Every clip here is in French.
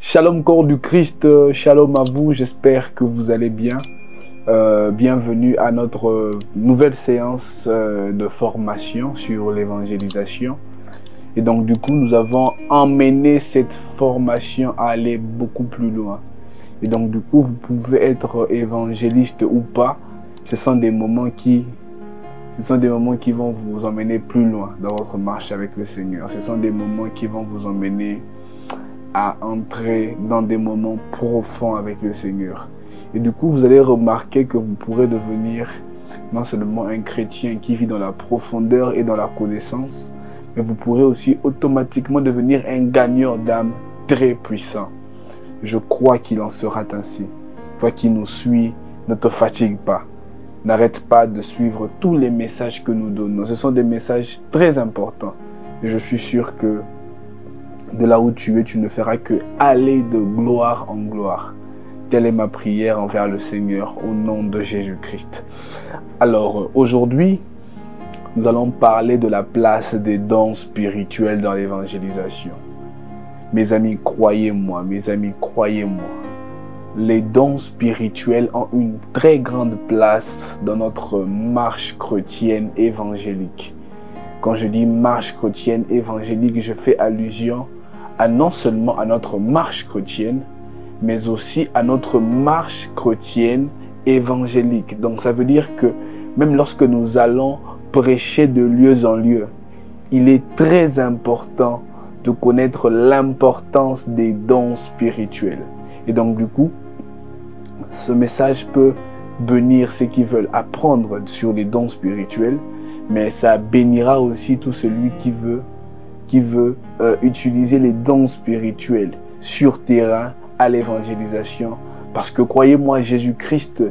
Shalom corps du Christ, shalom à vous, j'espère que vous allez bien. Bienvenue à notre nouvelle séance de formation sur l'évangélisation. Et donc du coup, nous avons emmené cette formation à aller beaucoup plus loin. Et donc du coup, vous pouvez être évangéliste ou pas. Ce sont des moments qui vont vous emmener plus loin dans votre marche avec le Seigneur. Ce sont des moments qui vont vous emmener à entrer dans des moments profonds avec le Seigneur. Et du coup, vous allez remarquer que vous pourrez devenir non seulement un chrétien qui vit dans la profondeur et dans la connaissance, mais vous pourrez aussi automatiquement devenir un gagnant d'âme très puissant. Je crois qu'il en sera ainsi. Toi qui nous suis, ne te fatigue pas. N'arrête pas de suivre tous les messages que nous donnons. Ce sont des messages très importants. Et je suis sûr que de là où tu es, tu ne feras que aller de gloire en gloire. Telle est ma prière envers le Seigneur au nom de Jésus-Christ. Alors aujourd'hui, nous allons parler de la place des dons spirituels dans l'évangélisation. Mes amis, croyez-moi, les dons spirituels ont une très grande place dans notre marche chrétienne évangélique. Quand je dis marche chrétienne évangélique, je fais allusion non seulement à notre marche chrétienne, mais aussi à notre marche chrétienne évangélique. Donc ça veut dire que même lorsque nous allons prêcher de lieu en lieu, il est très important de connaître l'importance des dons spirituels. Et donc du coup, ce message peut bénir ceux qui veulent apprendre sur les dons spirituels, mais ça bénira aussi tout celui qui veut utiliser les dons spirituels sur terrain à l'évangélisation. Parce que croyez-moi, Jésus-Christ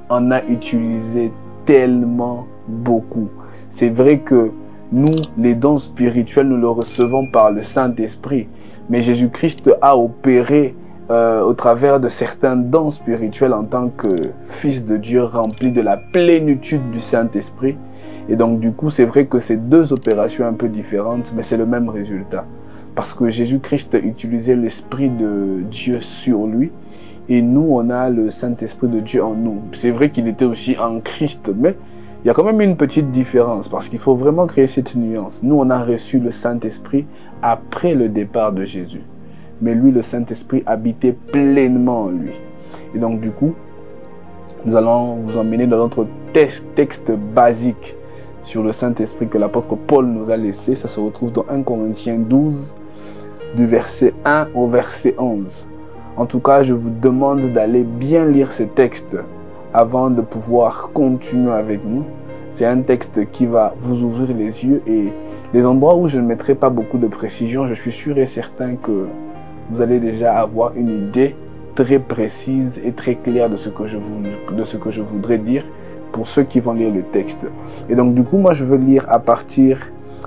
en a utilisé tellement beaucoup. C'est vrai que nous, les dons spirituels, nous les recevons par le Saint-Esprit. Mais Jésus-Christ a opéré au travers de certains dons spirituels en tant que Fils de Dieu rempli de la plénitude du Saint-Esprit. Et donc du coup, c'est vrai que c'est deux opérations un peu différentes, mais c'est le même résultat. Parce que Jésus-Christ utilisait l'Esprit de Dieu sur lui, et nous, on a le Saint-Esprit de Dieu en nous. C'est vrai qu'il était aussi en Christ, mais il y a quand même une petite différence, parce qu'il faut vraiment créer cette nuance. Nous, on a reçu le Saint-Esprit après le départ de Jésus. Mais lui, le Saint-Esprit habitait pleinement en lui. Et donc du coup, nous allons vous emmener dans notre texte basique sur le Saint-Esprit que l'apôtre Paul nous a laissé. Ça se retrouve dans 1 Corinthiens 12, du verset 1 au verset 11. En tout cas, je vous demande d'aller bien lire ce texte avant de pouvoir continuer avec nous. C'est un texte qui va vous ouvrir les yeux, et les endroits où je ne mettrai pas beaucoup de précision, je suis sûr et certain que vous allez déjà avoir une idée très précise et très claire de ce que je voudrais dire pour ceux qui vont lire le texte. Et donc du coup, moi je veux lire à partir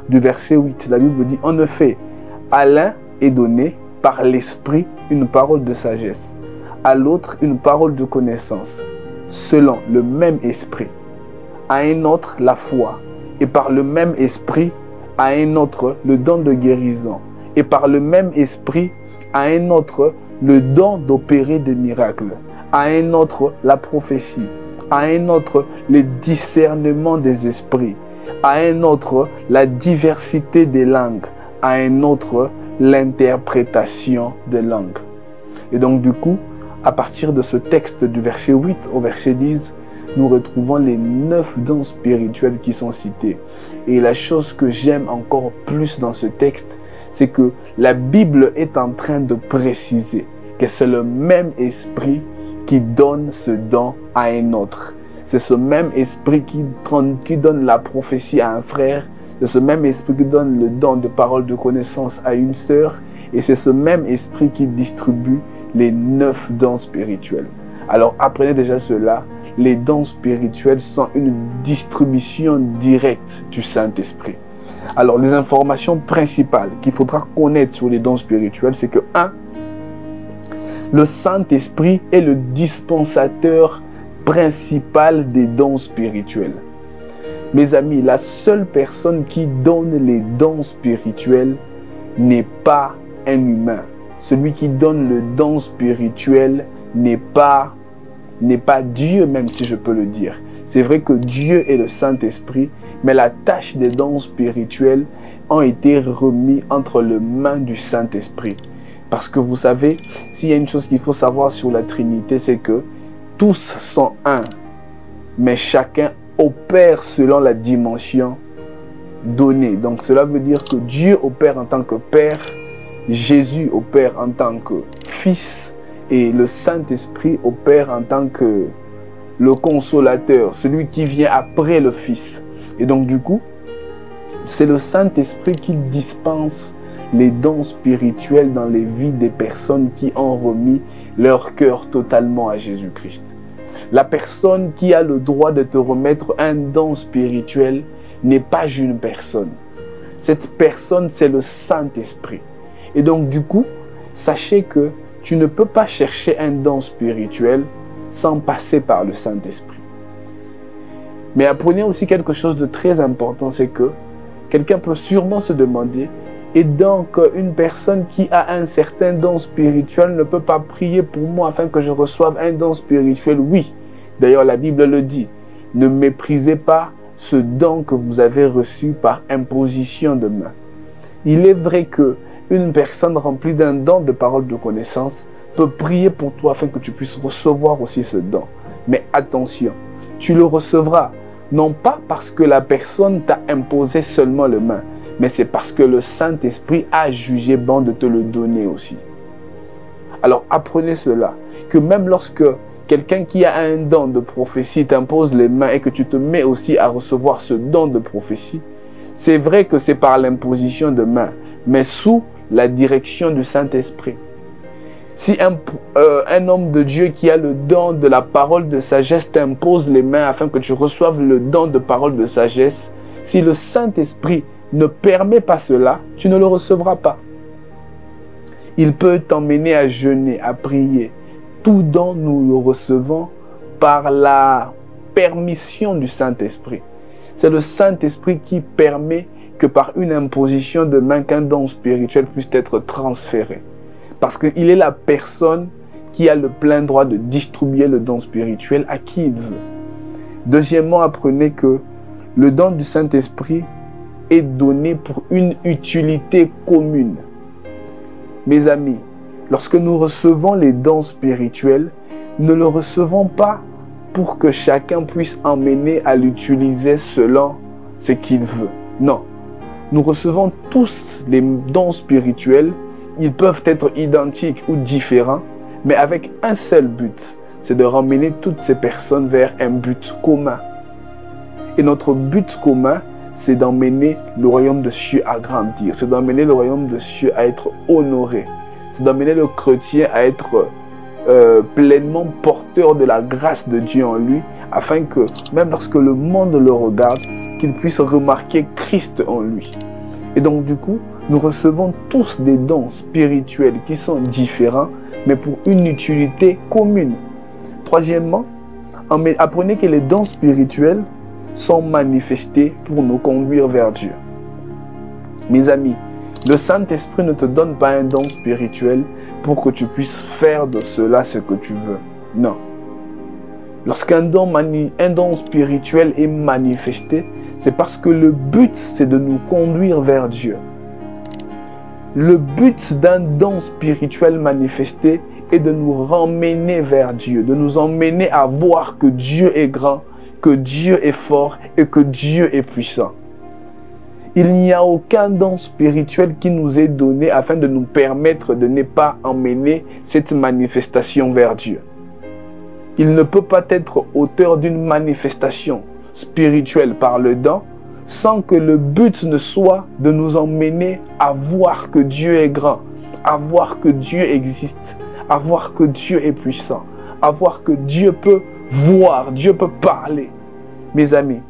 du verset 8. La Bible dit: en effet, à l'un est donné par l'Esprit une parole de sagesse, à l'autre une parole de connaissance, selon le même Esprit, à un autre la foi, et par le même Esprit à un autre le don de guérison, et par le même Esprit à un autre le don d'opérer des miracles, à un autre la prophétie, à un autre le discernement des esprits, à un autre la diversité des langues, à un autre l'interprétation des langues. Et donc du coup, à partir de ce texte du verset 8 au verset 10, nous retrouvons les 9 dons spirituels qui sont cités. Et la chose que j'aime encore plus dans ce texte, c'est que la Bible est en train de préciser que c'est le même esprit qui donne ce don à un autre. C'est ce même esprit qui donne la prophétie à un frère. C'est ce même esprit qui donne le don de parole de connaissance à une sœur. Et c'est ce même esprit qui distribue les 9 dons spirituels. Alors apprenez déjà cela. Les dons spirituels sont une distribution directe du Saint-Esprit. Alors les informations principales qu'il faudra connaître sur les dons spirituels, c'est que 1. Le Saint-Esprit est le dispensateur principal des dons spirituels. Mes amis, la seule personne qui donne les dons spirituels n'est pas un humain. celui qui donne le don spirituel n'est pas Dieu, même si je peux le dire. C'est vrai que Dieu est le Saint-Esprit, mais la tâche des dons spirituels ont été remis entre les mains du Saint-Esprit. Parce que vous savez, s'il y a une chose qu'il faut savoir sur la Trinité, c'est que tous sont un, mais chacun opère selon la dimension donnée. Donc cela veut dire que Dieu opère en tant que Père, Jésus opère en tant que Fils, et le Saint-Esprit opère en tant que le consolateur, celui qui vient après le Fils. Et donc du coup, c'est le Saint-Esprit qui dispense les dons spirituels dans les vies des personnes qui ont remis leur cœur totalement à Jésus-Christ. La personne qui a le droit de te remettre un don spirituel n'est pas une personne. Cette personne, c'est le Saint-Esprit. Et donc du coup, sachez que tu ne peux pas chercher un don spirituel sans passer par le Saint-Esprit. Mais apprenez aussi quelque chose de très important, c'est que quelqu'un peut sûrement se demander, et donc une personne qui a un certain don spirituel ne peut pas prier pour moi afin que je reçoive un don spirituel? Oui, d'ailleurs la Bible le dit, ne méprisez pas ce don que vous avez reçu par imposition de main. Il est vrai que une personne remplie d'un don de parole de connaissance peut prier pour toi afin que tu puisses recevoir aussi ce don. Mais attention, tu le recevras non pas parce que la personne t'a imposé seulement le main, mais c'est parce que le Saint-Esprit a jugé bon de te le donner aussi. Alors apprenez cela, que même lorsque quelqu'un qui a un don de prophétie t'impose les mains et que tu te mets aussi à recevoir ce don de prophétie, c'est vrai que c'est par l'imposition de main, mais sous la direction du Saint-Esprit. Si un homme de Dieu qui a le don de la parole de sagesse t'impose les mains afin que tu reçoives le don de parole de sagesse, si le Saint-Esprit ne permet pas cela, tu ne le recevras pas. Il peut t'emmener à jeûner, à prier. Tout don, nous le recevons par la permission du Saint-Esprit. C'est le Saint-Esprit qui permet que par une imposition de main qu'un don spirituel puisse être transféré. Parce qu'il est la personne qui a le plein droit de distribuer le don spirituel à qui il veut. Deuxièmement, apprenez que le don du Saint-Esprit est donné pour une utilité commune. Mes amis, lorsque nous recevons les dons spirituels, ne le recevons pas pour que chacun puisse emmener à l'utiliser selon ce qu'il veut. Non. Nous recevons tous les dons spirituels. Ils peuvent être identiques ou différents, mais avec un seul but, c'est de ramener toutes ces personnes vers un but commun. Et notre but commun, c'est d'emmener le royaume de Dieu à grandir, c'est d'emmener le royaume de Dieu à être honoré, c'est d'emmener le chrétien à être pleinement porteur de la grâce de Dieu en lui, afin que même lorsque le monde le regarde, qu'il puisse remarquer Christ en lui. Et donc du coup, nous recevons tous des dons spirituels qui sont différents, mais pour une utilité commune. Troisièmement, apprenez que les dons spirituels sont manifestés pour nous conduire vers Dieu. Mes amis, le Saint-Esprit ne te donne pas un don spirituel pour que tu puisses faire de cela ce que tu veux. Non. Lorsqu'un don spirituel est manifesté, c'est parce que le but, c'est de nous conduire vers Dieu. Le but d'un don spirituel manifesté est de nous ramener vers Dieu, de nous emmener à voir que Dieu est grand, que Dieu est fort et que Dieu est puissant. Il n'y a aucun don spirituel qui nous est donné afin de nous permettre de ne pas emmener cette manifestation vers Dieu. Il ne peut pas être auteur d'une manifestation spirituelle par le don sans que le but ne soit de nous emmener à voir que Dieu est grand, à voir que Dieu existe, à voir que Dieu est puissant, à voir que Dieu peut voir, Dieu peut parler. Mes amis,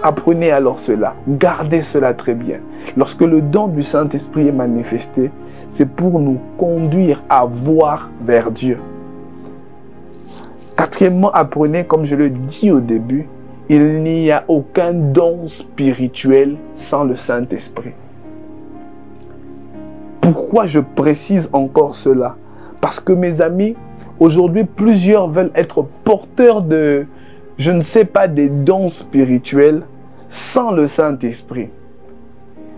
apprenez alors cela, gardez cela très bien. Lorsque le don du Saint-Esprit est manifesté, c'est pour nous conduire à voir vers Dieu. Quatrièmement, apprenez, comme je le dis au début, il n'y a aucun don spirituel sans le Saint-Esprit. Pourquoi je précise encore cela? Parce que mes amis, aujourd'hui, plusieurs veulent être porteurs de, je ne sais pas, des dons spirituels sans le Saint-Esprit.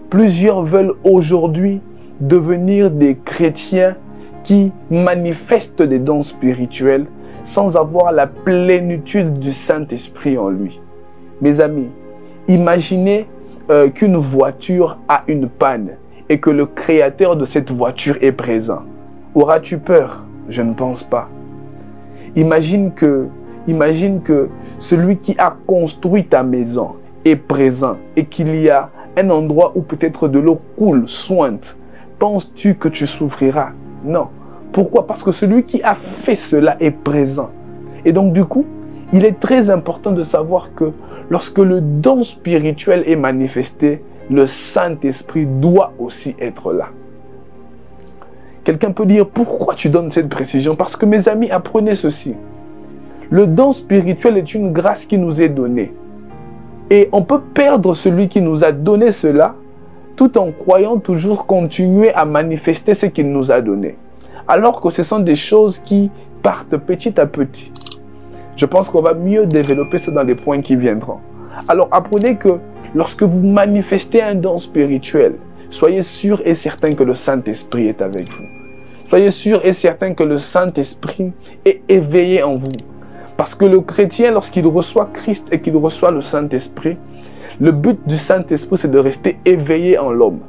Plusieurs veulent aujourd'hui devenir des chrétiens qui manifestent des dons spirituels sans avoir la plénitude du Saint-Esprit en lui. Mes amis, imaginez qu'une voiture a une panne et que le créateur de cette voiture est présent. Auras-tu peur? Je ne pense pas. Imagine que celui qui a construit ta maison est présent et qu'il y a un endroit où peut-être de l'eau coule, sointe. Penses-tu que tu souffriras? Non. Pourquoi? Parce que celui qui a fait cela est présent. Et donc du coup, il est très important de savoir que lorsque le don spirituel est manifesté, le Saint-Esprit doit aussi être là. Quelqu'un peut dire, pourquoi tu donnes cette précision? Parce que mes amis, apprenez ceci. Le don spirituel est une grâce qui nous est donnée. Et on peut perdre celui qui nous a donné cela, tout en croyant toujours continuer à manifester ce qu'il nous a donné. Alors que ce sont des choses qui partent petit à petit. Je pense qu'on va mieux développer ça dans les points qui viendront. Alors apprenez que lorsque vous manifestez un don spirituel, soyez sûr et certain que le Saint-Esprit est avec vous. Soyez sûr et certain que le Saint-Esprit est éveillé en vous. Parce que le chrétien, lorsqu'il reçoit Christ et qu'il reçoit le Saint-Esprit, le but du Saint-Esprit, c'est de rester éveillé en l'homme.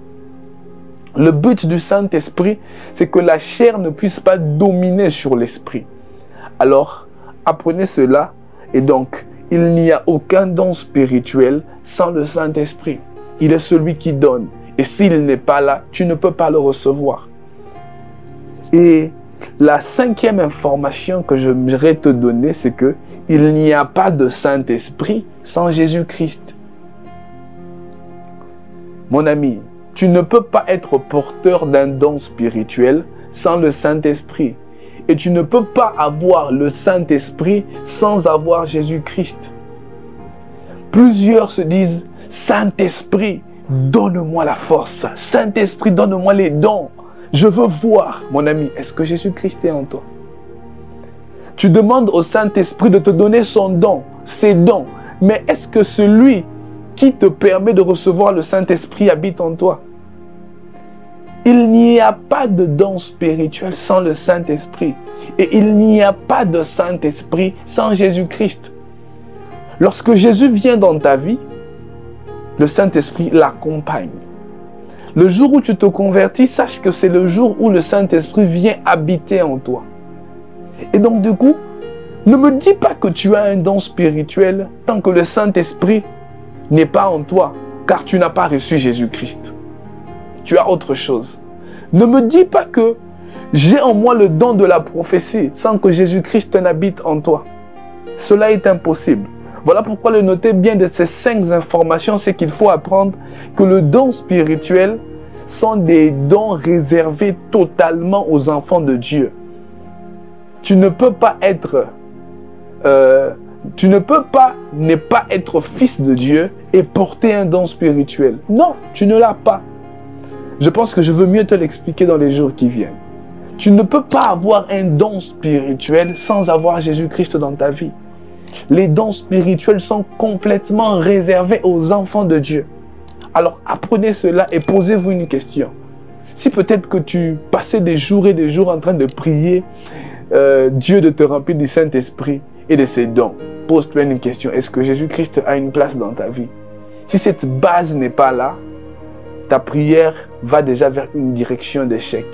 Le but du Saint-Esprit, c'est que la chair ne puisse pas dominer sur l'esprit. Alors, apprenez cela. Et donc, il n'y a aucun don spirituel sans le Saint-Esprit. Il est celui qui donne. Et s'il n'est pas là, tu ne peux pas le recevoir. Et la cinquième information que j'aimerais te donner, c'est que il n'y a pas de Saint-Esprit sans Jésus-Christ. Mon ami, tu ne peux pas être porteur d'un don spirituel sans le Saint-Esprit. Et tu ne peux pas avoir le Saint-Esprit sans avoir Jésus-Christ. Plusieurs se disent, Saint-Esprit, donne-moi la force. Saint-Esprit, donne-moi les dons. Je veux voir, mon ami, est-ce que Jésus-Christ est en toi? Tu demandes au Saint-Esprit de te donner son don, ses dons. Mais est-ce que celui qui te permet de recevoir le Saint-Esprit habite en toi? Il n'y a pas de don spirituel sans le Saint-Esprit. Et il n'y a pas de Saint-Esprit sans Jésus-Christ. Lorsque Jésus vient dans ta vie, le Saint-Esprit l'accompagne. Le jour où tu te convertis, sache que c'est le jour où le Saint-Esprit vient habiter en toi. Et donc du coup, ne me dis pas que tu as un don spirituel tant que le Saint-Esprit n'est pas en toi, car tu n'as pas reçu Jésus-Christ. Tu as autre chose. Ne me dis pas que j'ai en moi le don de la prophétie sans que Jésus-Christ n'habite en toi. Cela est impossible. Voilà pourquoi le noter bien de ces 5 informations, c'est qu'il faut apprendre que le don spirituel sont des dons réservés totalement aux enfants de Dieu. Tu ne peux pas être, ne pas être fils de Dieu et porter un don spirituel. Non, tu ne l'as pas. Je pense que je veux mieux te l'expliquer dans les jours qui viennent. Tu ne peux pas avoir un don spirituel sans avoir Jésus-Christ dans ta vie. Les dons spirituels sont complètement réservés aux enfants de Dieu. Alors apprenez cela et posez-vous une question. Si peut-être que tu passais des jours et des jours en train de prier Dieu de te remplir du Saint-Esprit et de ses dons, pose-toi une question. Est-ce que Jésus-Christ a une place dans ta vie? Si cette base n'est pas là, ta prière va déjà vers une direction d'échec.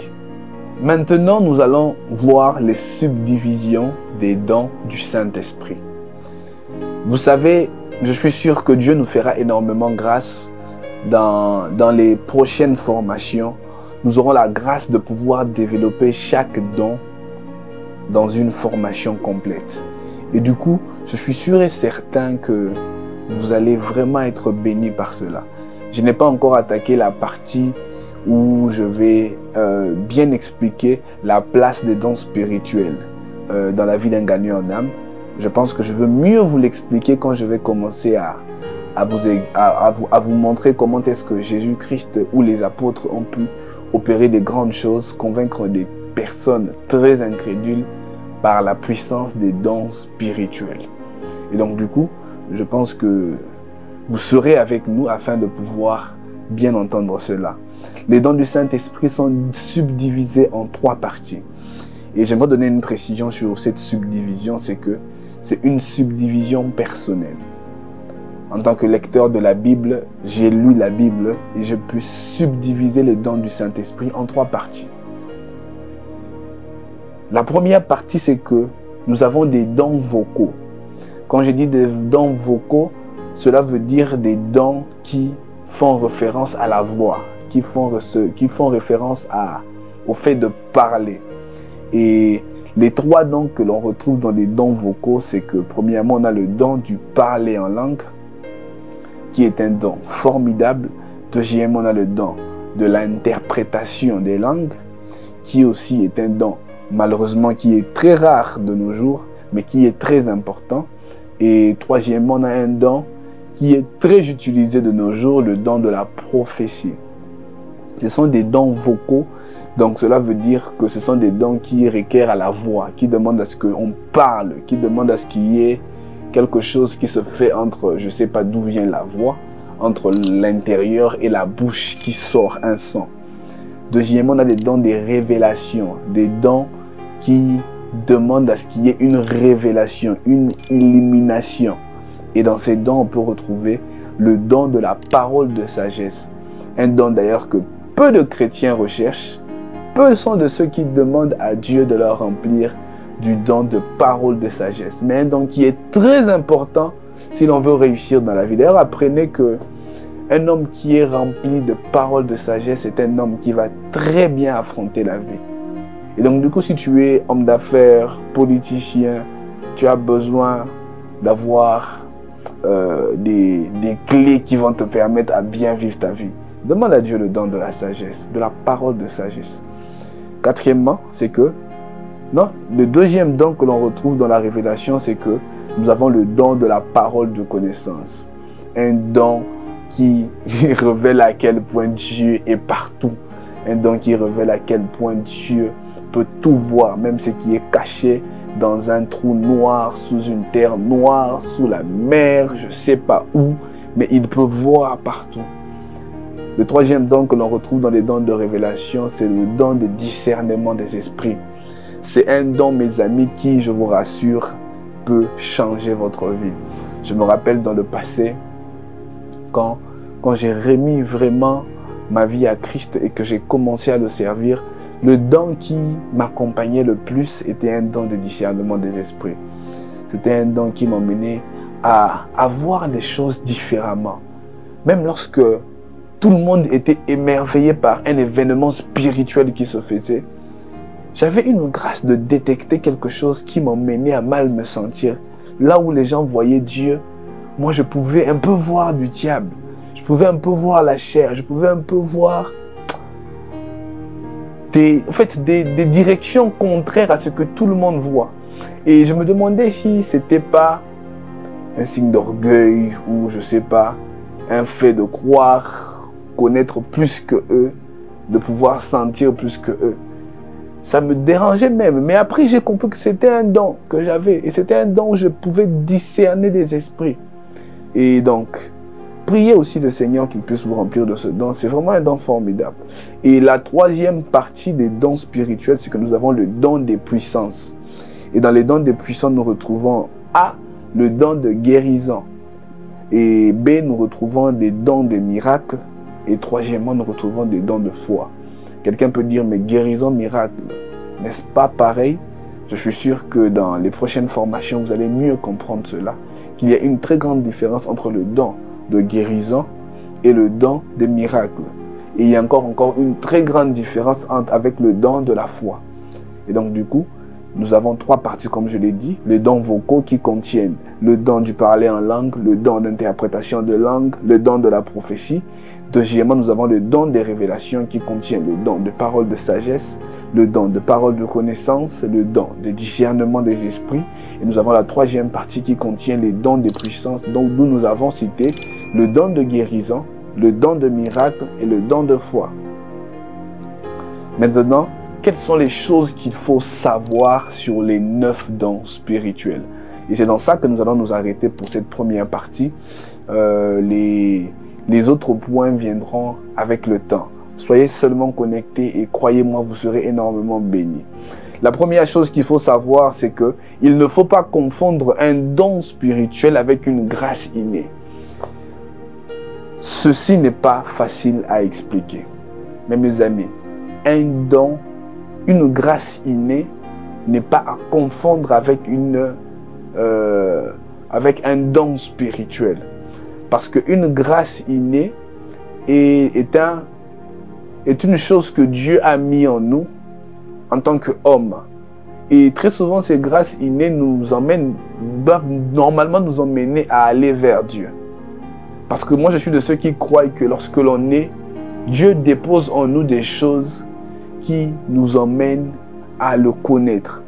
Maintenant, nous allons voir les subdivisions des dons du Saint-Esprit. Vous savez, je suis sûr que Dieu nous fera énormément grâce dans les prochaines formations. Nous aurons la grâce de pouvoir développer chaque don dans une formation complète. Et du coup, je suis sûr et certain que vous allez vraiment être bénis par cela. Je n'ai pas encore attaqué la partie où je vais bien expliquer la place des dons spirituels dans la vie d'un gagnant en âme. Je pense que je veux mieux vous l'expliquer quand je vais commencer à vous montrer comment est-ce que Jésus-Christ ou les apôtres ont pu opérer des grandes choses, convaincre des personnes très incrédules par la puissance des dons spirituels. Et donc du coup, je pense que vous serez avec nous afin de pouvoir bien entendre cela. Les dons du Saint-Esprit sont subdivisés en 3 parties. Et j'aimerais donner une précision sur cette subdivision, c'est que c'est une subdivision personnelle. En tant que lecteur de la Bible, j'ai lu la Bible et je peux subdiviser les dons du Saint-Esprit en 3 parties. La première partie, c'est que nous avons des dons vocaux. Quand je dis des dons vocaux, cela veut dire des dons qui font référence à la voix, qui font référence au fait de parler. Et les 3 dons que l'on retrouve dans les dons vocaux, c'est que premièrement, on a le don du parler en langue, qui est un don formidable. Deuxièmement, on a le don de l'interprétation des langues, qui aussi est un don, malheureusement, qui est très rare de nos jours, mais qui est très important. Et troisièmement, on a un don qui est très utilisé de nos jours, le don de la prophétie. Ce sont des dons vocaux, donc cela veut dire que ce sont des dons qui requièrent à la voix, qui demandent à ce qu'on parle, qui demandent à ce qu'il y ait quelque chose qui se fait entre, je ne sais pas d'où vient la voix, entre l'intérieur et la bouche qui sort un son. Deuxièmement, on a des dons des révélations, des dons qui demandent à ce qu'il y ait une révélation, une illumination. Et dans ces dons, on peut retrouver le don de la parole de sagesse. Un don d'ailleurs que peu de chrétiens recherchent. Peu sont de ceux qui demandent à Dieu de leur remplir du don de parole de sagesse. Mais un don qui est très important si l'on veut réussir dans la vie. D'ailleurs, apprenez que un homme qui est rempli de paroles de sagesse est un homme qui va très bien affronter la vie. Et donc, du coup, si tu es homme d'affaires, politicien, tu as besoin d'avoir des clés qui vont te permettre à bien vivre ta vie. Demande à Dieu le don de la sagesse, de la parole de sagesse. Quatrièmement, c'est que, non, le deuxième don que l'on retrouve dans la révélation, c'est que nous avons le don de la parole de connaissance. Un don qui révèle à quel point Dieu est partout. Un don qui révèle à quel point Dieu peut tout voir, même ce qui est caché dans un trou noir, sous une terre noire, sous la mer, je ne sais pas où, mais il peut voir partout. Le troisième don que l'on retrouve dans les dons de révélation, c'est le don de discernement des esprits. C'est un don, mes amis, qui, je vous rassure, peut changer votre vie. Je me rappelle dans le passé, quand j'ai remis vraiment ma vie à Christ et que j'ai commencé à le servir, le don qui m'accompagnait le plus était un don de discernement des esprits. C'était un don qui m'emmenait à voir des choses différemment. Même lorsque tout le monde était émerveillé par un événement spirituel qui se faisait, j'avais une grâce de détecter quelque chose qui m'emmenait à mal me sentir. Là où les gens voyaient Dieu, moi je pouvais un peu voir du diable. Je pouvais un peu voir la chair. Je pouvais un peu voir des directions contraires à ce que tout le monde voit. Et je me demandais si c'était pas un signe d'orgueil ou je sais pas, un fait de croire, connaître plus que eux, de pouvoir sentir plus que eux. Ça me dérangeait même. Mais après, j'ai compris que c'était un don que j'avais. Et c'était un don où je pouvais discerner des esprits. Et donc, priez aussi le Seigneur qu'il puisse vous remplir de ce don. C'est vraiment un don formidable. Et la troisième partie des dons spirituels, c'est que nous avons le don des puissances. Et dans les dons des puissances, nous retrouvons A, le don de guérison. Et B, nous retrouvons des dons de miracles. Et troisièmement, nous retrouvons des dons de foi. Quelqu'un peut dire, mais guérison, miracle, n'est-ce pas pareil? Je suis sûr que dans les prochaines formations, vous allez mieux comprendre cela. Qu'il y a une très grande différence entre le don de guérison et le don de miracle. Et il y a encore une très grande différence avec le don de la foi. Et donc du coup, nous avons trois parties comme je l'ai dit. Les dons vocaux qui contiennent le don du parler en langue, le don d'interprétation de langue, le don de la prophétie. Deuxièmement, nous avons le don des révélations qui contient le don de parole de sagesse, le don de parole de connaissance, le don de discernement des esprits. Et nous avons la troisième partie qui contient les dons des puissances dont nous avons cité le don de guérison, le don de miracle et le don de foi. Maintenant, quelles sont les choses qu'il faut savoir sur les 9 dons spirituels? Et c'est dans ça que nous allons nous arrêter pour cette première partie. Les autres points viendront avec le temps. Soyez seulement connectés et croyez-moi, vous serez énormément bénis. La première chose qu'il faut savoir, c'est que il ne faut pas confondre un don spirituel avec une grâce innée. Ceci n'est pas facile à expliquer. Mais mes amis, un don, une grâce innée n'est pas à confondre avec un don spirituel. Parce qu'une grâce innée est une chose que Dieu a mis en nous en tant qu'homme. Et très souvent, ces grâces innées doivent normalement nous emmener à aller vers Dieu. Parce que moi, je suis de ceux qui croient que lorsque l'on est, Dieu dépose en nous des choses qui nous emmènent à le connaître.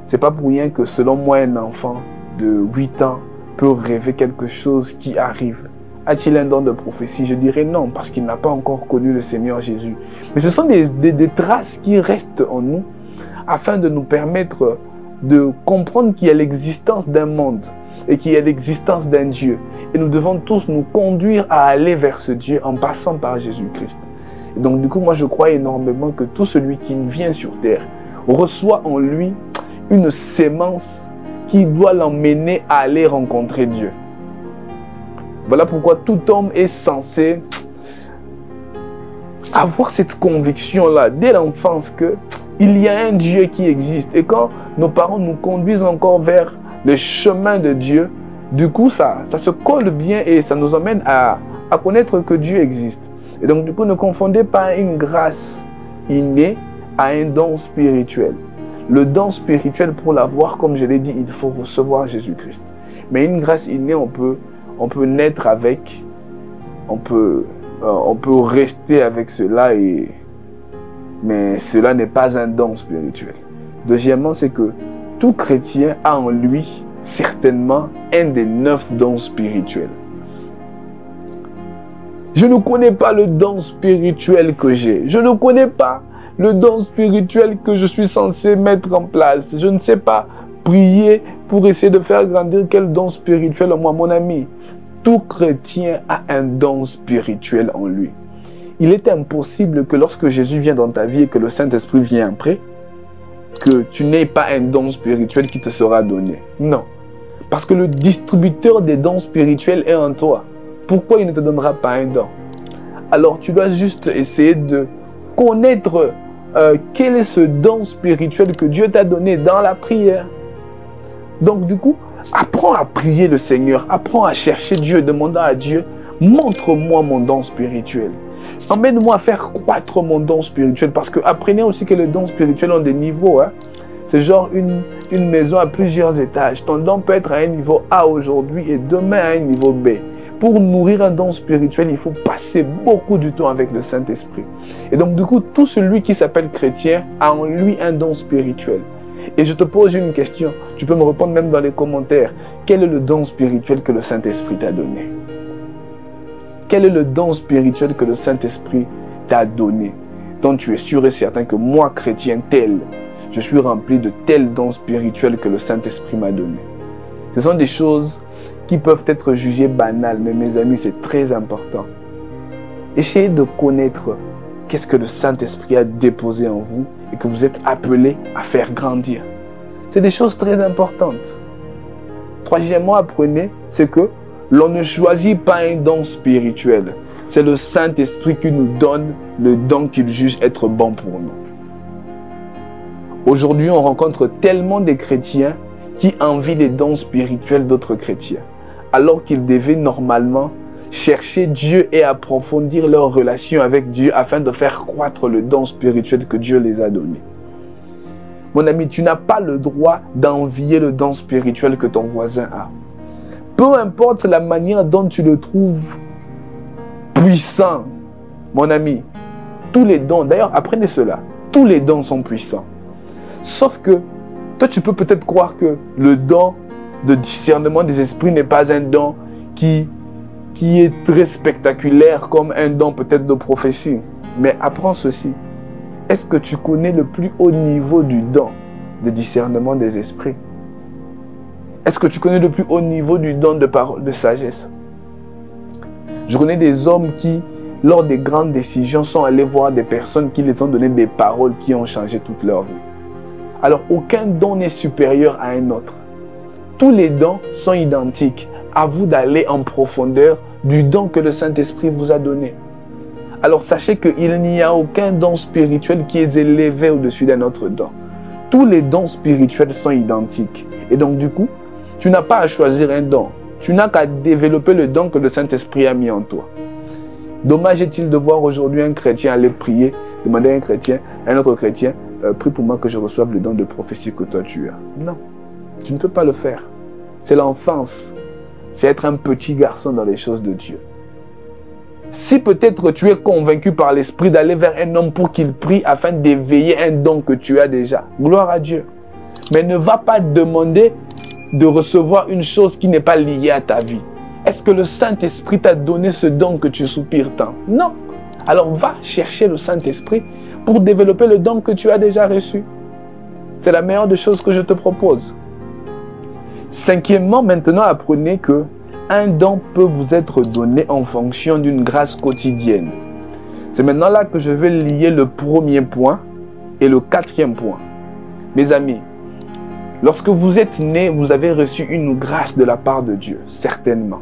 C'est pas pour rien que selon moi, un enfant de 8 ans peut rêver quelque chose qui arrive. A-t-il un don de prophétie? Je dirais non, parce qu'il n'a pas encore connu le Seigneur Jésus. Mais ce sont des traces qui restent en nous afin de nous permettre de comprendre qu'il y a l'existence d'un monde et qu'il y a l'existence d'un Dieu. Et nous devons tous nous conduire à aller vers ce Dieu en passant par Jésus-Christ. Et donc du coup, moi je crois énormément que tout celui qui vient sur terre reçoit en lui une sémence qui doit l'emmener à aller rencontrer Dieu. Voilà pourquoi tout homme est censé avoir cette conviction-là dès l'enfance qu'il y a un Dieu qui existe. Et quand nos parents nous conduisent encore vers le chemin de Dieu, du coup ça se colle bien et ça nous emmène à connaître que Dieu existe. Et donc du coup ne confondez pas une grâce innée à un don spirituel. Le don spirituel, pour l'avoir, comme je l'ai dit, il faut recevoir Jésus-Christ. Mais une grâce innée, on peut naître avec, on peut rester avec cela, mais cela n'est pas un don spirituel. Deuxièmement, c'est que tout chrétien a en lui certainement un des 9 dons spirituels. Je ne connais pas le don spirituel que j'ai. Je ne connais pas le don spirituel que je suis censé mettre en place. Je ne sais pas prier pour essayer de faire grandir quel don spirituel en moi, mon ami. Tout chrétien a un don spirituel en lui. Il est impossible que lorsque Jésus vient dans ta vie et que le Saint-Esprit vient après, que tu n'aies pas un don spirituel qui te sera donné. Non. Parce que le distributeur des dons spirituels est en toi. Pourquoi il ne te donnera pas un don? Alors tu dois juste essayer de connaître quel est ce don spirituel que Dieu t'a donné dans la prière. Donc du coup, apprends à prier le Seigneur, apprends à chercher Dieu, demandant à Dieu, montre-moi mon don spirituel. Emmène-moi à faire croître mon don spirituel, parce que apprenez aussi que les dons spirituels ont des niveaux. C'est genre une maison à plusieurs étages. Ton don peut être à un niveau A aujourd'hui et demain à un niveau B. Pour nourrir un don spirituel, il faut passer beaucoup de temps avec le Saint-Esprit. Et donc du coup, tout celui qui s'appelle chrétien a en lui un don spirituel. Et je te pose une question, tu peux me répondre même dans les commentaires. Quel est le don spirituel que le Saint-Esprit t'a donné? Quel est le don spirituel que le Saint-Esprit t'a donné, dont tu es sûr et certain que moi, chrétien tel, je suis rempli de tel don spirituel que le Saint-Esprit m'a donné? Ce sont des choses qui peuvent être jugées banales, mais mes amis, c'est très important. Essayez de connaître qu'est-ce que le Saint-Esprit a déposé en vous et que vous êtes appelés à faire grandir. C'est des choses très importantes. Troisièmement, apprenez, c'est que l'on ne choisit pas un don spirituel. C'est le Saint-Esprit qui nous donne le don qu'il juge être bon pour nous. Aujourd'hui, on rencontre tellement de chrétiens qui envient les dons spirituels d'autres chrétiens, alors qu'ils devaient normalement chercher Dieu et approfondir leur relation avec Dieu afin de faire croître le don spirituel que Dieu les a donné. Mon ami, tu n'as pas le droit d'envier le don spirituel que ton voisin a. Peu importe la manière dont tu le trouves puissant, mon ami, tous les dons, d'ailleurs apprenez cela, tous les dons sont puissants. Sauf que toi tu peux peut-être croire que le don de discernement des esprits n'est pas un don qui est très spectaculaire comme un don peut-être de prophétie. Mais apprends ceci, Est-ce que tu connais le plus haut niveau du don de discernement des esprits? Est-ce que tu connais le plus haut niveau du don de parole de sagesse? Je connais des hommes qui, lors des grandes décisions, sont allés voir des personnes qui les ont donné des paroles qui ont changé toute leur vie. Alors, aucun don n'est supérieur à un autre. Tous les dons sont identiques. À vous d'aller en profondeur du don que le Saint-Esprit vous a donné. Alors, sachez qu'il n'y a aucun don spirituel qui est élevé au-dessus d'un autre don. Tous les dons spirituels sont identiques. Et donc, du coup, tu n'as pas à choisir un don. Tu n'as qu'à développer le don que le Saint-Esprit a mis en toi. Dommage est-il de voir aujourd'hui un chrétien aller prier, demander à un autre chrétien, prie pour moi que je reçoive le don de prophétie que toi tu as. Non, tu ne peux pas le faire. C'est l'enfance. C'est être un petit garçon dans les choses de Dieu. Si peut-être tu es convaincu par l'Esprit d'aller vers un homme pour qu'il prie afin d'éveiller un don que tu as déjà, gloire à Dieu. Mais ne va pas demander de recevoir une chose qui n'est pas liée à ta vie. Est-ce que le Saint-Esprit t'a donné ce don que tu soupires tant? Non. Alors va chercher le Saint-Esprit pour développer le don que tu as déjà reçu. C'est la meilleure des choses que je te propose. Cinquièmement, maintenant, apprenez que un don peut vous être donné en fonction d'une grâce quotidienne. C'est maintenant là que je vais lier le premier point et le quatrième point. Mes amis, lorsque vous êtes né, vous avez reçu une grâce de la part de Dieu, certainement,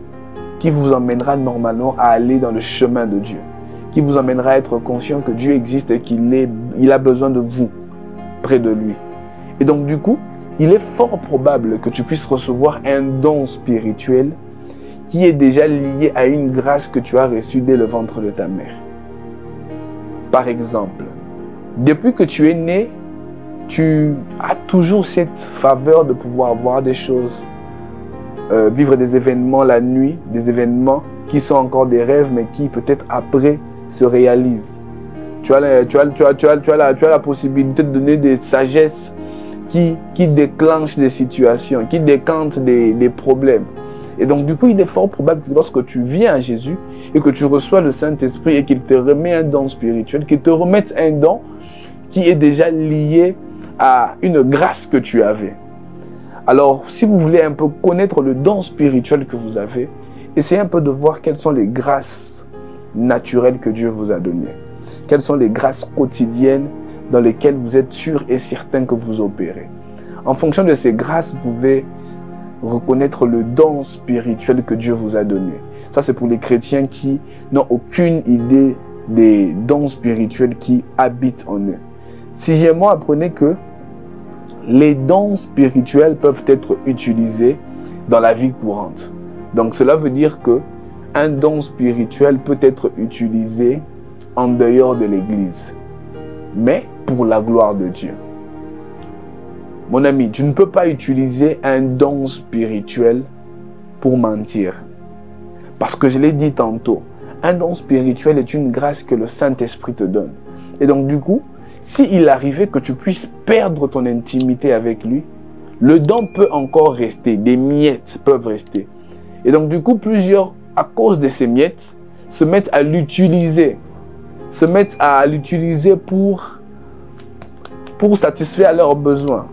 qui vous emmènera normalement à aller dans le chemin de Dieu, qui vous emmènera à être conscient que Dieu existe et qu'il a besoin de vous, près de lui. Et donc du coup, il est fort probable que tu puisses recevoir un don spirituel qui est déjà lié à une grâce que tu as reçue dès le ventre de ta mère. Par exemple, depuis que tu es né, tu as toujours cette faveur de pouvoir voir des choses, vivre des événements la nuit, des événements qui sont encore des rêves, mais qui peut-être après se réalisent. Tu as la possibilité de donner des sagesses qui déclenchent des situations, qui décantent des problèmes. Et donc du coup, il est fort probable que lorsque tu viens à Jésus et que tu reçois le Saint-Esprit et qu'il te remet un don spirituel, qu'il te remette un don qui est déjà lié à une grâce que tu avais. Alors, si vous voulez un peu connaître le don spirituel que vous avez, essayez un peu de voir quelles sont les grâces naturelles que Dieu vous a données. Quelles sont les grâces quotidiennes dans lesquelles vous êtes sûr et certain que vous opérez. En fonction de ces grâces, vous pouvez reconnaître le don spirituel que Dieu vous a donné. Ça, c'est pour les chrétiens qui n'ont aucune idée des dons spirituels qui habitent en eux. Sixièmement, apprenez que les dons spirituels peuvent être utilisés dans la vie courante. Donc, cela veut dire que un don spirituel peut être utilisé en dehors de l'Église, mais pour la gloire de Dieu. Mon ami, tu ne peux pas utiliser un don spirituel pour mentir. Parce que je l'ai dit tantôt, un don spirituel est une grâce que le Saint-Esprit te donne. Et donc du coup, s'il arrivait que tu puisses perdre ton intimité avec lui, le don peut encore rester, des miettes peuvent rester. Et donc du coup, plusieurs, à cause de ces miettes, se mettent à l'utiliser. Se mettent à l'utiliser pour satisfaire leurs besoins.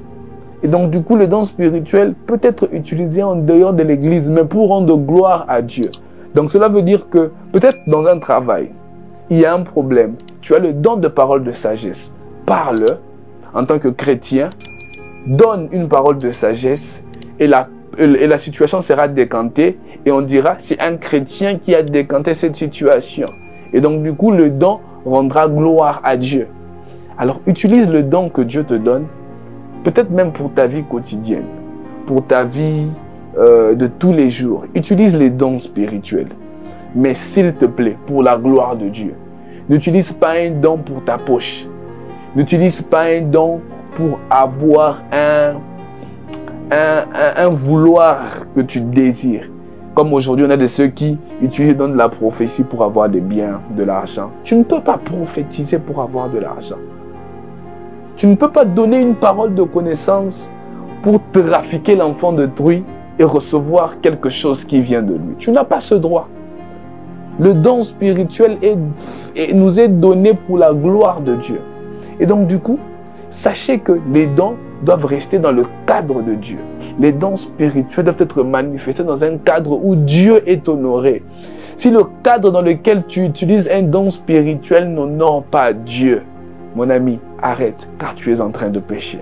Et donc du coup, le don spirituel peut être utilisé en dehors de l'église, mais pour rendre gloire à Dieu. Donc cela veut dire que peut-être dans un travail, il y a un problème. Tu as le don de parole de sagesse. Parle en tant que chrétien, donne une parole de sagesse et la situation sera décantée. Et on dira, c'est un chrétien qui a décanté cette situation. Et donc du coup, le don rendra gloire à Dieu. Alors utilise le don que Dieu te donne, peut-être même pour ta vie quotidienne, pour ta vie de tous les jours. Utilise les dons spirituels. Mais s'il te plaît, pour la gloire de Dieu. N'utilise pas un don pour ta poche. N'utilise pas un don pour avoir un vouloir que tu désires. Comme aujourd'hui, on a de ceux qui utilisent le don de la prophétie pour avoir des biens, de l'argent. Tu ne peux pas prophétiser pour avoir de l'argent. Tu ne peux pas donner une parole de connaissance pour trafiquer l'enfant d'autrui et recevoir quelque chose qui vient de lui. Tu n'as pas ce droit. Le don spirituel nous est donné pour la gloire de Dieu. Et donc du coup, sachez que les dons doivent rester dans le cadre de Dieu. Les dons spirituels doivent être manifestés dans un cadre où Dieu est honoré. Si le cadre dans lequel tu utilises un don spirituel n'honore pas Dieu, mon ami, arrête, car tu es en train de pécher.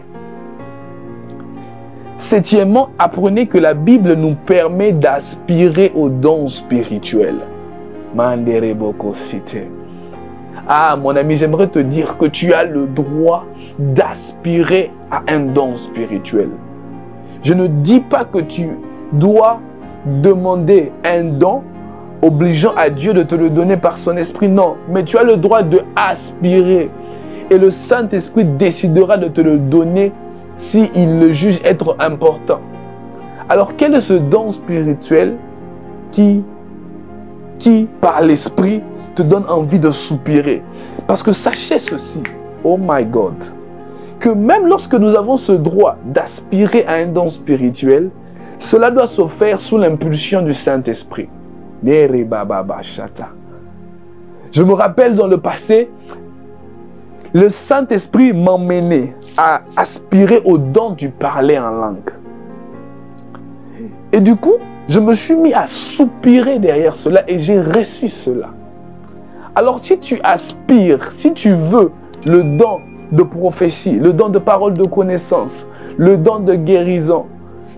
Septièmement, apprenez que la Bible nous permet d'aspirer aux dons spirituels. Ah, mon ami, j'aimerais te dire que tu as le droit d'aspirer à un don spirituel. Je ne dis pas que tu dois demander un don obligeant à Dieu de te le donner par son esprit, non. Mais tu as le droit de aspirer. Et le Saint-Esprit décidera de te le donner s'il le juge être important. Alors, quel est ce don spirituel qui par l'Esprit, te donne envie de soupirer? Parce que sachez ceci, oh my God, que même lorsque nous avons ce droit d'aspirer à un don spirituel, cela doit se faire sous l'impulsion du Saint-Esprit. Je me rappelle dans le passé, le Saint-Esprit m'emmenait à aspirer au don du parler en langue. Et du coup, je me suis mis à soupirer derrière cela et j'ai reçu cela. Alors si tu aspires, si tu veux le don de prophétie, le don de parole de connaissance, le don de guérison,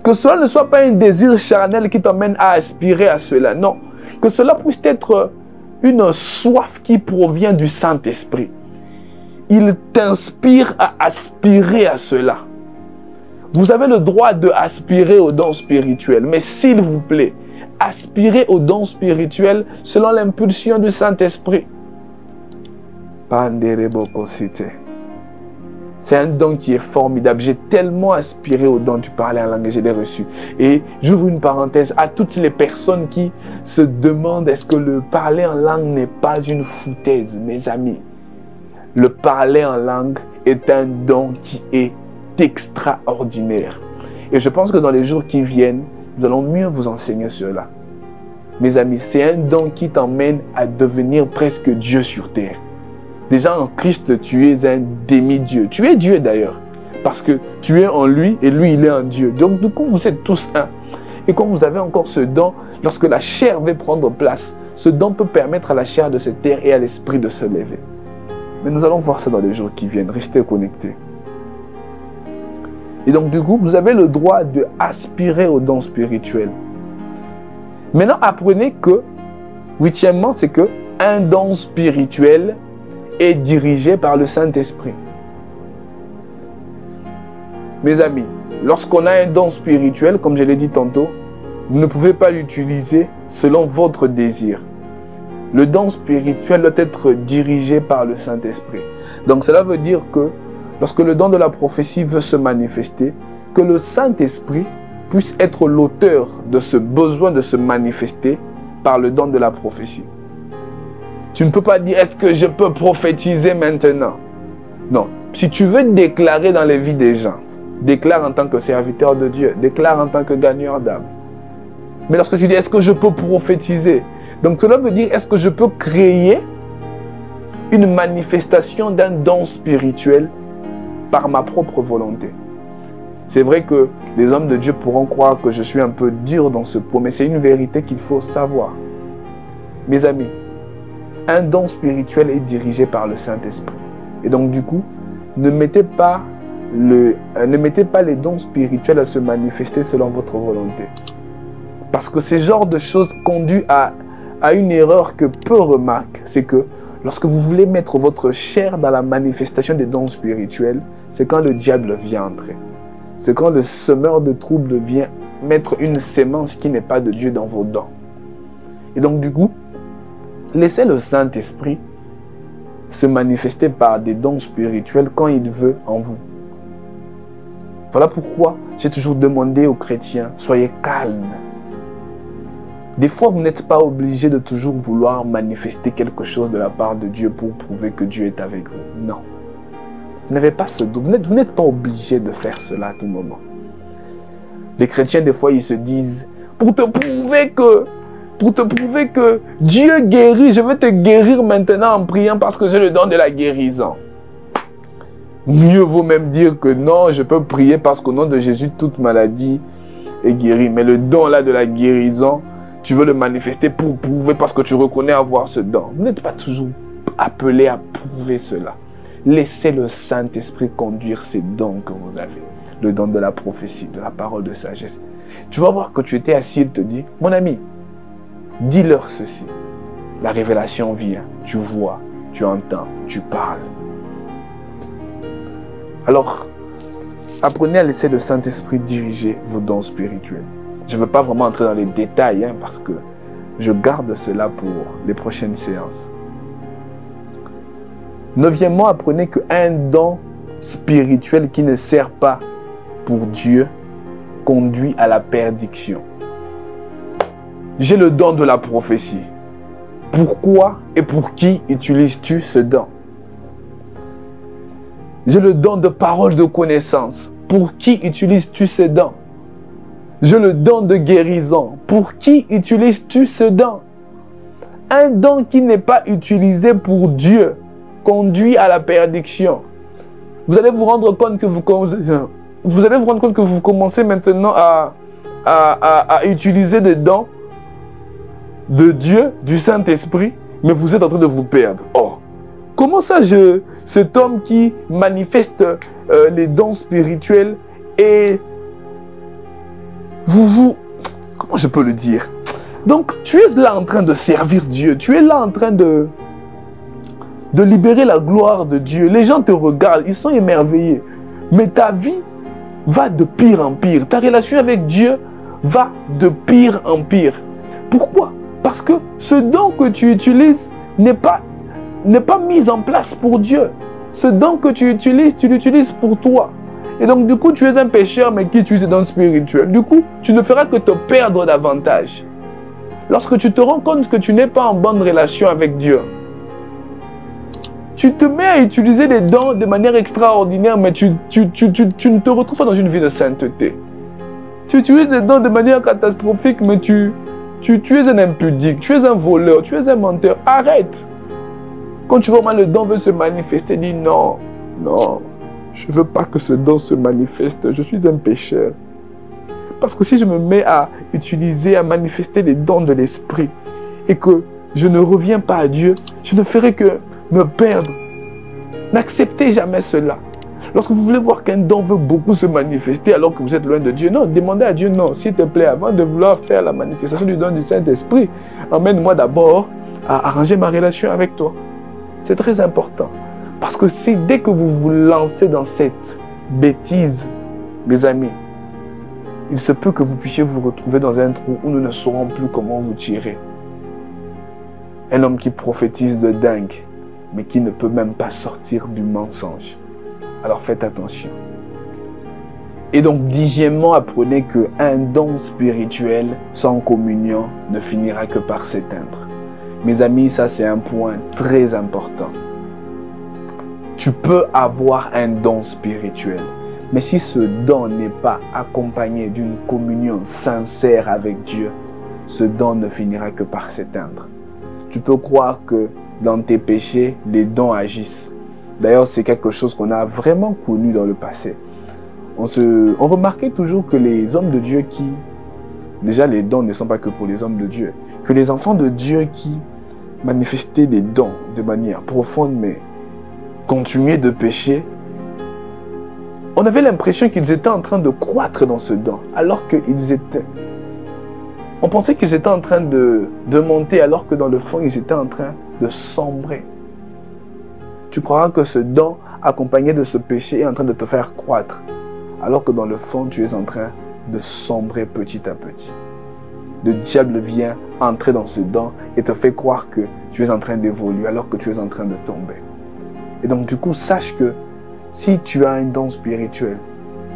que cela ne soit pas un désir charnel qui t'emmène à aspirer à cela, non. Que cela puisse être une soif qui provient du Saint-Esprit. Il t'inspire à aspirer à cela. Vous avez le droit d'aspirer aux dons spirituels, mais s'il vous plaît, aspirez aux dons spirituels selon l'impulsion du Saint-Esprit. C'est un don qui est formidable. J'ai tellement aspiré au don du parler en langue et je l'ai reçu. Et j'ouvre une parenthèse à toutes les personnes qui se demandent est-ce que le parler en langue n'est pas une foutaise, mes amis. Le parler en langue est un don qui est extraordinaire. Et je pense que dans les jours qui viennent, nous allons mieux vous enseigner cela. Mes amis, c'est un don qui t'emmène à devenir presque Dieu sur terre. Déjà en Christ, tu es un demi-dieu. Tu es Dieu d'ailleurs. Parce que tu es en lui et lui, il est en Dieu. Donc du coup, vous êtes tous un. Et quand vous avez encore ce don, lorsque la chair va prendre place, ce don peut permettre à la chair de se taire et à l'esprit de se lever. Mais nous allons voir ça dans les jours qui viennent. Restez connectés. Et donc, du coup, vous avez le droit d'aspirer aux dons spirituels. Maintenant, apprenez que, huitièmement, c'est que un don spirituel est dirigé par le Saint-Esprit. Mes amis, lorsqu'on a un don spirituel, comme je l'ai dit tantôt, vous ne pouvez pas l'utiliser selon votre désir. Le don spirituel doit être dirigé par le Saint-Esprit. Donc, cela veut dire que lorsque le don de la prophétie veut se manifester, que le Saint-Esprit puisse être l'auteur de ce besoin de se manifester par le don de la prophétie. Tu ne peux pas dire, est-ce que je peux prophétiser maintenant? Non. Si tu veux déclarer dans les vies des gens, déclare en tant que serviteur de Dieu, déclare en tant que gagneur d'âme. Mais lorsque tu dis, est-ce que je peux prophétiser? Donc cela veut dire, est-ce que je peux créer une manifestation d'un don spirituel par ma propre volonté? C'est vrai que les hommes de Dieu pourront croire que je suis un peu dur dans ce point, mais c'est une vérité qu'il faut savoir. Mes amis, un don spirituel est dirigé par le Saint-Esprit. Et donc du coup, ne mettez pas les dons spirituels à se manifester selon votre volonté. Parce que ce genre de choses conduit à une erreur que peu remarquent. C'est que lorsque vous voulez mettre votre chair dans la manifestation des dons spirituels, c'est quand le diable vient entrer. C'est quand le semeur de troubles vient mettre une sémence qui n'est pas de Dieu dans vos dons. Et donc du coup, laissez le Saint-Esprit se manifester par des dons spirituels quand il veut en vous. Voilà pourquoi j'ai toujours demandé aux chrétiens, soyez calmes. Des fois, vous n'êtes pas obligé de toujours vouloir manifester quelque chose de la part de Dieu pour prouver que Dieu est avec vous. Non. Vous n'avez pas ce doute. Vous n'êtes pas obligé de faire cela à tout moment. Les chrétiens, des fois, ils se disent, pour te prouver que Dieu guérit, je vais te guérir maintenant en priant parce que j'ai le don de la guérison. Mieux vaut même dire que non, je peux prier parce qu'au nom de Jésus, toute maladie est guérie. Mais le don là de la guérison, tu veux le manifester pour prouver parce que tu reconnais avoir ce don. Vous n'êtes pas toujours appelé à prouver cela. Laissez le Saint-Esprit conduire ces dons que vous avez. Le don de la prophétie, de la parole de sagesse. Tu vas voir que tu étais assis, il te dit, mon ami, dis-leur ceci. La révélation vient, tu vois, tu entends, tu parles. Alors, apprenez à laisser le Saint-Esprit diriger vos dons spirituels. Je ne veux pas vraiment entrer dans les détails parce que je garde cela pour les prochaines séances. Neuvièmement, apprenez qu'un don spirituel qui ne sert pas pour Dieu conduit à la perdition. J'ai le don de la prophétie. Pourquoi et pour qui utilises-tu ce don? J'ai le don de parole de connaissance. Pour qui utilises-tu ce don? J'ai le don de guérison. Pour qui utilises-tu ce don? Un don qui n'est pas utilisé pour Dieu conduit à la perdition. Vous allez vous rendre compte que vous commencez maintenant à utiliser des dons de Dieu, du Saint-Esprit, mais vous êtes en train de vous perdre. Oh, comment ça, cet homme qui manifeste les dons spirituels et comment je peux le dire? Donc, tu es là en train de servir Dieu, tu es là en train de libérer la gloire de Dieu. Les gens te regardent, ils sont émerveillés. Mais ta vie va de pire en pire. Ta relation avec Dieu va de pire en pire. Pourquoi? Parce que ce don que tu utilises n'est pas mis en place pour Dieu. Ce don que tu l'utilises pour toi. Et donc, du coup, tu es un pécheur, mais qui utilise ce don spirituel. Du coup, tu ne feras que te perdre davantage. Lorsque tu te rends compte que tu n'es pas en bonne relation avec Dieu, tu te mets à utiliser les dons de manière extraordinaire, mais tu ne te retrouves pas dans une vie de sainteté. Tu utilises les dons de manière catastrophique, mais tu es un impudique, tu es un voleur, tu es un menteur. Arrête! Quand tu vois mal le don veut se manifester, dis non, non, je ne veux pas que ce don se manifeste, je suis un pécheur. Parce que si je me mets à utiliser, à manifester les dons de l'esprit, et que je ne reviens pas à Dieu, je ne ferai que me perdre. N'acceptez jamais cela. Lorsque vous voulez voir qu'un don veut beaucoup se manifester alors que vous êtes loin de Dieu, non, demandez à Dieu, non, s'il te plaît, avant de vouloir faire la manifestation du don du Saint-Esprit, emmène-moi d'abord à arranger ma relation avec toi. C'est très important. Parce que c'est dès que vous vous lancez dans cette bêtise, mes amis, il se peut que vous puissiez vous retrouver dans un trou où nous ne saurons plus comment vous tirer. Un homme qui prophétise de dingue, mais qui ne peut même pas sortir du mensonge. Alors faites attention. Et donc, dixièmement, apprenez qu'un don spirituel sans communion ne finira que par s'éteindre. Mes amis, ça c'est un point très important. Tu peux avoir un don spirituel, mais si ce don n'est pas accompagné d'une communion sincère avec Dieu, ce don ne finira que par s'éteindre. Tu peux croire que dans tes péchés, les dons agissent. D'ailleurs, c'est quelque chose qu'on a vraiment connu dans le passé. On remarquait toujours que les hommes de Dieu qui... Déjà, les dons ne sont pas que pour les hommes de Dieu. Que les enfants de Dieu qui manifestaient des dons de manière profonde, mais continuaient de pécher, on avait l'impression qu'ils étaient en train de croître dans ce don, alors qu'ils étaient... On pensait qu'ils étaient en train de monter, alors que dans le fond, ils étaient en train de sombrer. Tu croiras que ce don, accompagné de ce péché, est en train de te faire croître, alors que dans le fond, tu es en train de sombrer petit à petit. Le diable vient entrer dans ce don et te fait croire que tu es en train d'évoluer, alors que tu es en train de tomber. Et donc, du coup, sache que si tu as un don spirituel,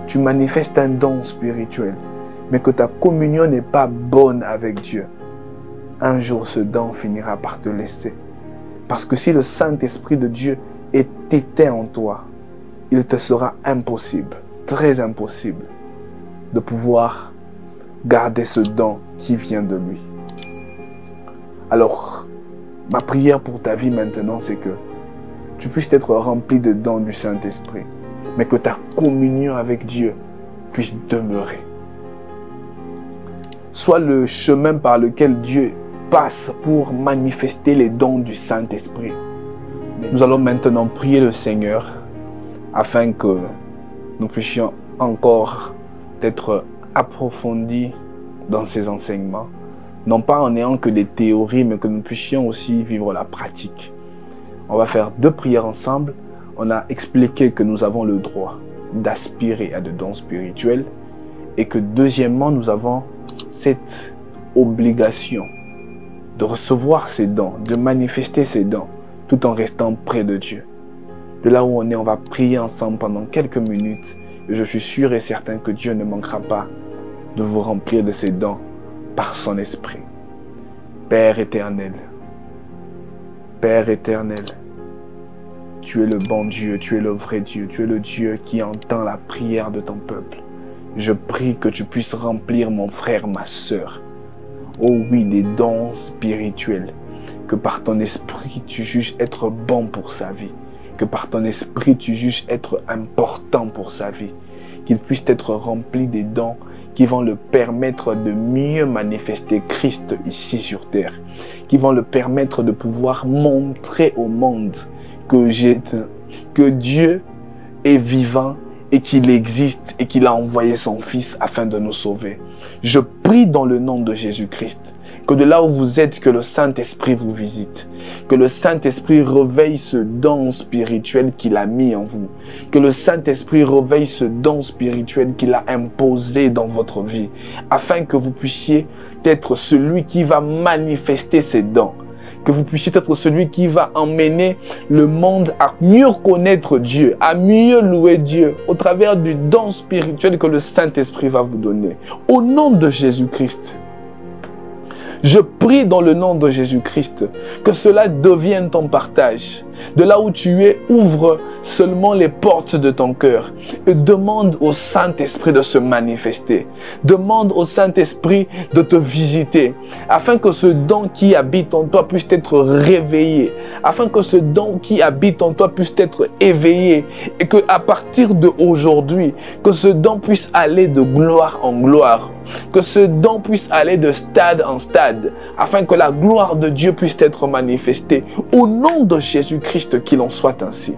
tu manifestes un don spirituel, mais que ta communion n'est pas bonne avec Dieu, un jour ce don finira par te laisser. Parce que si le Saint-Esprit de Dieu est éteint en toi, il te sera impossible, très impossible, de pouvoir garder ce don qui vient de lui. Alors, ma prière pour ta vie maintenant, c'est que tu puisses être rempli de dons du Saint-Esprit. mais que ta communion avec Dieu puisse demeurer. Sois le chemin par lequel Dieu passe pour manifester les dons du Saint-Esprit. Nous allons maintenant prier le Seigneur afin que nous puissions encore être approfondis dans ces enseignements. Non pas en ayant que des théories, mais que nous puissions aussi vivre la pratique. On va faire 2 prières ensemble. On a expliqué que nous avons le droit d'aspirer à des dons spirituels et que deuxièmement, nous avons cette obligation de recevoir ces dons, de manifester ces dons, tout en restant près de Dieu. De là où on est, on va prier ensemble pendant quelques minutes. Et je suis sûr et certain que Dieu ne manquera pas de vous remplir de ses dons par son esprit. Père éternel, tu es le bon Dieu, tu es le vrai Dieu, tu es le Dieu qui entend la prière de ton peuple. Je prie que tu puisses remplir mon frère, ma sœur. Oh oui, des dons spirituels, que par ton esprit tu juges être bon pour sa vie, que par ton esprit tu juges être important pour sa vie, qu'il puisse être rempli des dons qui vont le permettre de mieux manifester Christ ici sur terre, qui vont le permettre de pouvoir montrer au monde que Dieu est vivant et qu'il existe et qu'il a envoyé son Fils afin de nous sauver. Je prie dans le nom de Jésus-Christ que de là où vous êtes, que le Saint-Esprit vous visite, que le Saint-Esprit réveille ce don spirituel qu'il a mis en vous, que le Saint-Esprit réveille ce don spirituel qu'il a imposé dans votre vie, afin que vous puissiez être celui qui va manifester ces dons, que vous puissiez être celui qui va emmener le monde à mieux connaître Dieu, à mieux louer Dieu, au travers du don spirituel que le Saint-Esprit va vous donner. Au nom de Jésus-Christ, je prie dans le nom de Jésus-Christ que cela devienne ton partage. De là où tu es, ouvre seulement les portes de ton cœur et demande au Saint-Esprit de se manifester. Demande au Saint-Esprit de te visiter afin que ce don qui habite en toi puisse être réveillé, afin que ce don qui habite en toi puisse être éveillé et que à partir d'aujourd'hui, que ce don puisse aller de gloire en gloire, que ce don puisse aller de stade en stade, afin que la gloire de Dieu puisse être manifestée. Au nom de Jésus-Christ, qu'il en soit ainsi.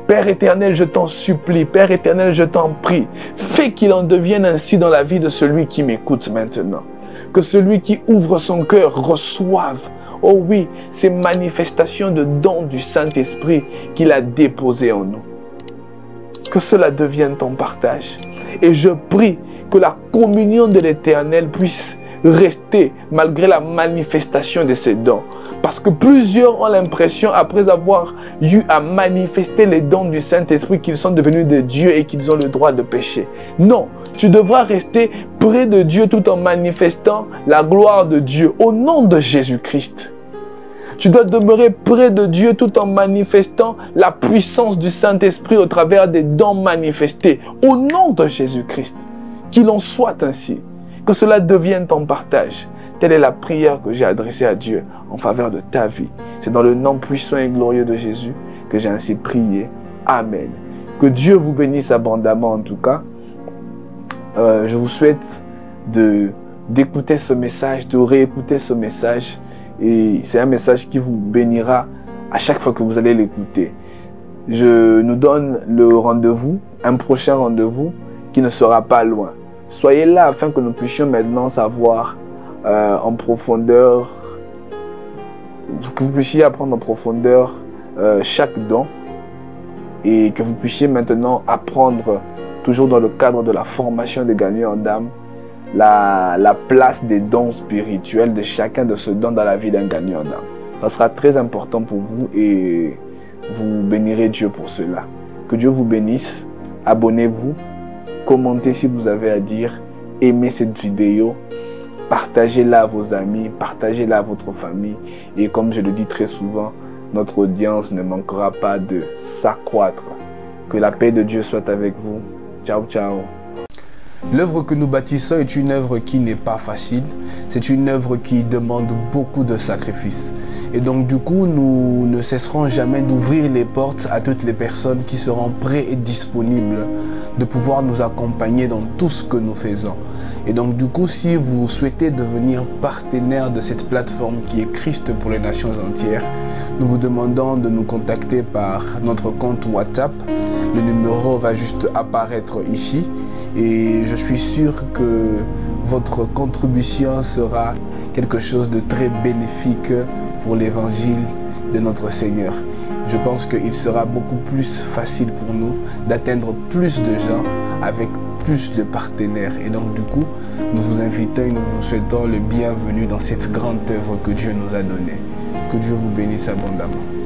Père éternel, je t'en supplie, Père éternel, je t'en prie, fais qu'il en devienne ainsi dans la vie de celui qui m'écoute maintenant. Que celui qui ouvre son cœur reçoive, oh oui, ces manifestations de dons du Saint-Esprit qu'il a déposées en nous. Que cela devienne ton partage. Et je prie que la communion de l'Éternel puisse rester malgré la manifestation de ces dons. Parce que plusieurs ont l'impression, après avoir eu à manifester les dons du Saint-Esprit, qu'ils sont devenus de Dieu et qu'ils ont le droit de pécher. Non, tu devras rester près de Dieu tout en manifestant la gloire de Dieu au nom de Jésus-Christ. Tu dois demeurer près de Dieu tout en manifestant la puissance du Saint-Esprit au travers des dons manifestés au nom de Jésus-Christ. Qu'il en soit ainsi, que cela devienne ton partage. Telle est la prière que j'ai adressée à Dieu en faveur de ta vie. C'est dans le nom puissant et glorieux de Jésus que j'ai ainsi prié. Amen. Que Dieu vous bénisse abondamment en tout cas. Je vous souhaite d'écouter ce message, de réécouter ce message. Et c'est un message qui vous bénira à chaque fois que vous allez l'écouter. Je nous donne le rendez-vous, un prochain rendez-vous qui ne sera pas loin. Soyez là afin que nous puissions maintenant savoir en profondeur, que vous puissiez apprendre en profondeur chaque don et que vous puissiez maintenant apprendre, toujours dans le cadre de la formation des gagnants en âme, la place des dons spirituels de chacun de ce don dans la vie d'un gagnant en âme. Ça sera très important pour vous et vous bénirez Dieu pour cela. Que Dieu vous bénisse. Abonnez-vous, commentez si vous avez à dire, aimez cette vidéo, partagez-la à vos amis, partagez-la à votre famille. Et comme je le dis très souvent, notre audience ne manquera pas de s'accroître. Que la paix de Dieu soit avec vous. Ciao, ciao. L'œuvre que nous bâtissons est une œuvre qui n'est pas facile. C'est une œuvre qui demande beaucoup de sacrifices. Et donc du coup, nous ne cesserons jamais d'ouvrir les portes à toutes les personnes qui seront prêtes et disponibles de pouvoir nous accompagner dans tout ce que nous faisons. Et donc du coup, si vous souhaitez devenir partenaire de cette plateforme qui est Christ pour les nations entières, nous vous demandons de nous contacter par notre compte WhatsApp. Le numéro va juste apparaître ici et je suis sûr que votre contribution sera quelque chose de très bénéfique pour l'évangile de notre Seigneur. Je pense qu'il sera beaucoup plus facile pour nous d'atteindre plus de gens avec plus de partenaires. Et donc du coup, nous vous invitons et nous vous souhaitons le bienvenu dans cette grande œuvre que Dieu nous a donnée. Que Dieu vous bénisse abondamment.